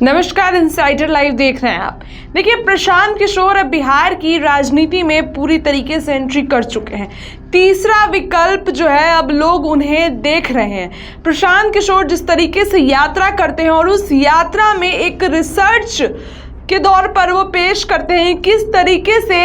नमस्कार, insider live देख रहे हैं आप। देखिए, प्रशांत किशोर अब बिहार की राजनीति में पूरी तरीके से एंट्री कर चुके हैं। तीसरा विकल्प जो है अब लोग उन्हें देख रहे हैं। प्रशांत किशोर जिस तरीके से यात्रा करते हैं और उस यात्रा में एक रिसर्च के दौर पर वो पेश करते हैं किस तरीके से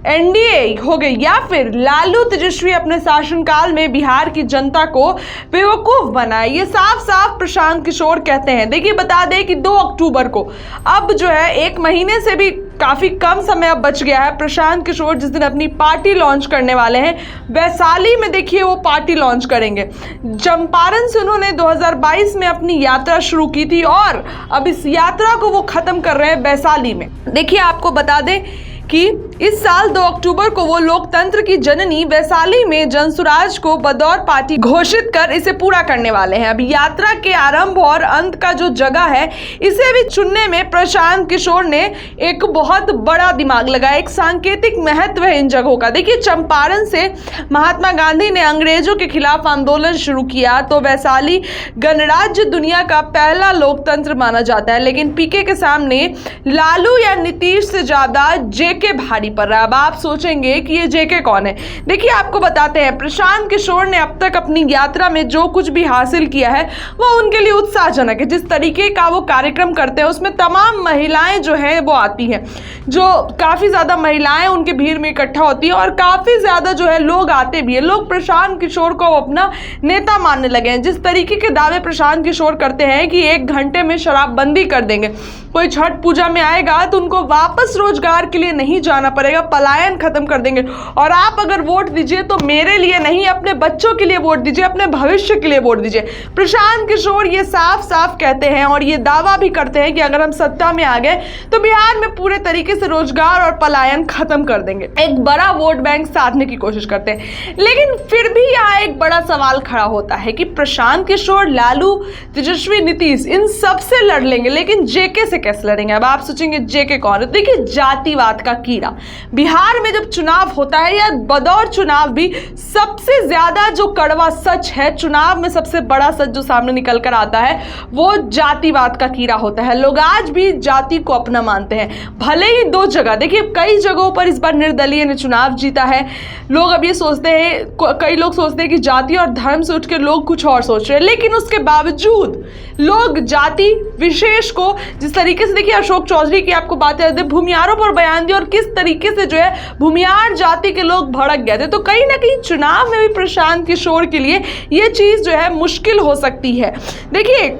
एनडीए हो गई या फिर लालू तेजस्वी अपने शासनकाल में बिहार की जनता को बेवकूफ बनाए, ये साफ साफ प्रशांत किशोर कहते हैं। देखिए, बता दें कि 2 अक्टूबर को अब जो है 1 महीने से भी काफ़ी कम समय अब बच गया है। प्रशांत किशोर जिस दिन अपनी पार्टी लॉन्च करने वाले हैं, वैशाली में देखिए वो पार्टी लॉन्च करेंगे। चंपारण से उन्होंने 2022 में अपनी यात्रा शुरू की थी और अब इस यात्रा को वो ख़त्म कर रहे हैं वैशाली में। देखिए, आपको बता दें कि इस साल 2 अक्टूबर को वो लोकतंत्र की जननी वैशाली में जनसुराज को बतौर पार्टी घोषित कर इसे पूरा करने वाले हैं। अब यात्रा के आरंभ और अंत का जो जगह है, इसे भी चुनने में प्रशांत किशोर ने एक बहुत बड़ा दिमाग लगाया। एक सांकेतिक महत्व है इन जगहों का। देखिए, चंपारण से महात्मा गांधी ने अंग्रेजों के खिलाफ आंदोलन शुरू किया तो वैशाली गणराज्य दुनिया का पहला लोकतंत्र माना जाता है, लेकिन पीके के सामने लालू या नीतीश से ज्यादा जेके भारी पड़ रहा है। अब आप सोचेंगे कि ये जेके कौन है। देखिए, आपको बताते हैं, प्रशांत किशोर ने अब तक अपनी यात्रा में जो कुछ भी हासिल किया है वो उनके लिए उत्साहजनक है। जिस तरीके का वो कार्यक्रम करते हैं उसमें तमाम महिलाएं जो हैं वो आती हैं, जो काफ़ी ज़्यादा महिलाएं उनके भीड़ में इकट्ठा होती हैं और काफ़ी ज़्यादा जो है लोग आते भी हैं। लोग प्रशांत किशोर को अपना नेता मानने लगे हैं। जिस तरीके के दावे प्रशांत किशोर करते हैं कि 1 घंटे में शराबबंदी कर देंगे, कोई छठ पूजा में आएगा तो उनको वापस रोजगार के लिए नहीं जाना पड़ेगा, पलायन खत्म कर देंगे, और आप अगर वोट दीजिए तो मेरे लिए नहीं, अपने बच्चों के लिए वोट दीजिए, अपने भविष्य के लिए वोट दीजिए। प्रशांत किशोर ये साफ साफ कहते हैं और ये दावा भी करते हैं कि अगर हम सत्ता में आ गए तो बिहार में पूरे तरीके से रोजगार और पलायन खत्म कर देंगे। एक बड़ा वोट बैंक साधने की कोशिश करते हैं। लेकिन फिर भी यहाँ एक बड़ा सवाल खड़ा होता है कि प्रशांत किशोर, लालू, तेजस्वी, नीतीश इन सबसे लड़ लेंगे, लेकिन जेके से कैसे लड़ेंगे। अब आप सोचेंगे जेके कौन है। देखिए, जातिवाद का कीड़ा बिहार में जब चुनाव होता है या बदौर चुनाव भी सबसे ज्यादा जो कड़वा सच है, चुनाव में सबसे बड़ा सच जो सामने निकल कर आता है वो जातिवाद का कीड़ा होता है। लोग आज भी जाति को अपना मानते हैं, भले ही 2 जगह। देखिए, कई जगहों पर इस बार निर्दलीय ने चुनाव जीता है। लोग अब ये सोचते हैं, कई लोग सोचते हैं कि जाति और धर्म से उठ के लोग कुछ और सोच रहे हैं, लेकिन उसके बावजूद लोग जाति विशेष को जिस तरीके से, देखिए अशोक चौधरी की आपको बात याद है, भूमियारों पर बयान दिया और किस तरीके से जो है भूमियार जाति के लोग भड़क गए थे। तो कहीं ना कहीं चुनाव में भी प्रशांत किशोर के लिए ये चीज जो है मुश्किल हो सकती है। देखिए,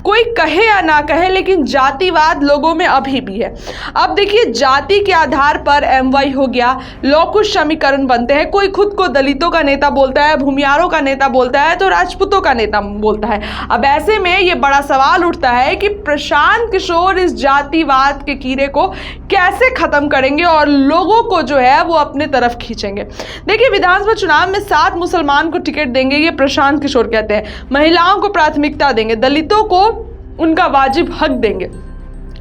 कोई कहे या ना कहे, लेकिन जातिवाद लोगों में अभी भी है। अब देखिए, जाति के आधार पर एमवाई हो गया, लौकुश समीकरण बनते हैं। कोई खुद को दलितों का नेता बोलता है, भूमियारों का नेता बोलता है, तो राजपूतों का नेता बोलता है। अब ऐसे में ये बड़ा सवाल उठता है कि प्रशांत किशोर इस जातिवाद के कीड़े को कैसे खत्म करेंगे और लोगों को जो है वो अपने तरफ खींचेंगे। देखिए, विधानसभा चुनाव में 7 मुसलमान को टिकट देंगे, ये प्रशांत किशोर कहते हैं। महिलाओं को प्राथमिकता देंगे, दलितों को उनका वाजिब हक देंगे।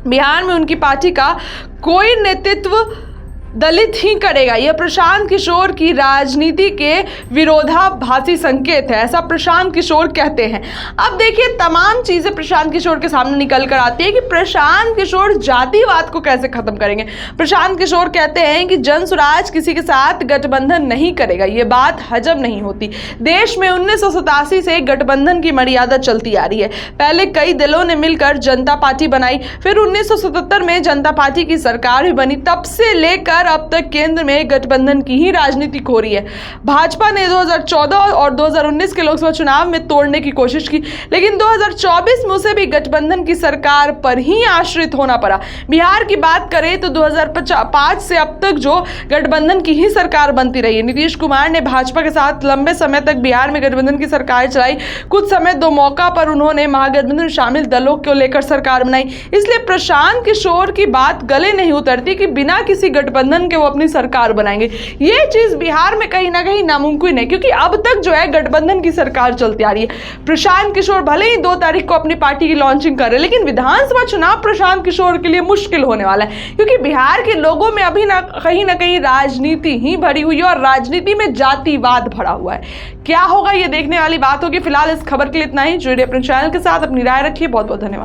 बिहार में उनकी पार्टी का कोई नेतृत्व दलित ही करेगा। यह प्रशांत किशोर की राजनीति के विरोधाभासी संकेत है, ऐसा प्रशांत किशोर कहते हैं। अब देखिए, तमाम चीजें प्रशांत किशोर के सामने निकल कर आती है कि प्रशांत किशोर जातिवाद को कैसे खत्म करेंगे। प्रशांत किशोर कहते हैं कि जनसुराज किसी के साथ गठबंधन नहीं करेगा। ये बात हजम नहीं होती। देश में 1987 से गठबंधन की मर्यादा चलती आ रही है। पहले कई दलों ने मिलकर जनता पार्टी बनाई, फिर 1977 में जनता पार्टी की सरकार भी बनी। तब से लेकर अब तक केंद्र में गठबंधन की ही राजनीति हो रही है। भाजपा ने 2014 और 2019 के लोकसभा चुनाव में तोड़ने की कोशिश की, लेकिन 2024 में उसे भी गठबंधन की सरकार पर ही आश्रित होना पड़ा। बिहार की बात करें तो 2005 से अब तक जो गठबंधन की ही सरकार बनती रही है। नीतीश कुमार ने भाजपा के साथ लंबे समय तक बिहार में गठबंधन की सरकार चलाई। कुछ समय 2 मौका पर उन्होंने महागठबंधन में शामिल दलों को लेकर सरकार बनाई। इसलिए प्रशांत किशोर की बात गले नहीं उतरती कि बिना किसी गठबंधन के वो अपनी सरकार बनाएंगे। ये चीज बिहार में कहीं ना कहीं नामुमकिन है, क्योंकि अब तक जो है गठबंधन की सरकार चलती आ रही है। प्रशांत किशोर भले ही 2 तारीख को अपनी पार्टी की लॉन्चिंग कर रहे हैं, लेकिन विधानसभा चुनाव प्रशांत किशोर के लिए मुश्किल होने वाला है, क्योंकि बिहार के लोगों में अभी ना कहीं राजनीति ही भरी हुई है और राजनीति में जातिवाद भरा हुआ है। क्या होगा ये देखने वाली बात होगी। फिलहाल इस खबर के लिए इतना ही। जुड़िए अपने चैनल के साथ, अपनी राय रखिए। बहुत बहुत धन्यवाद।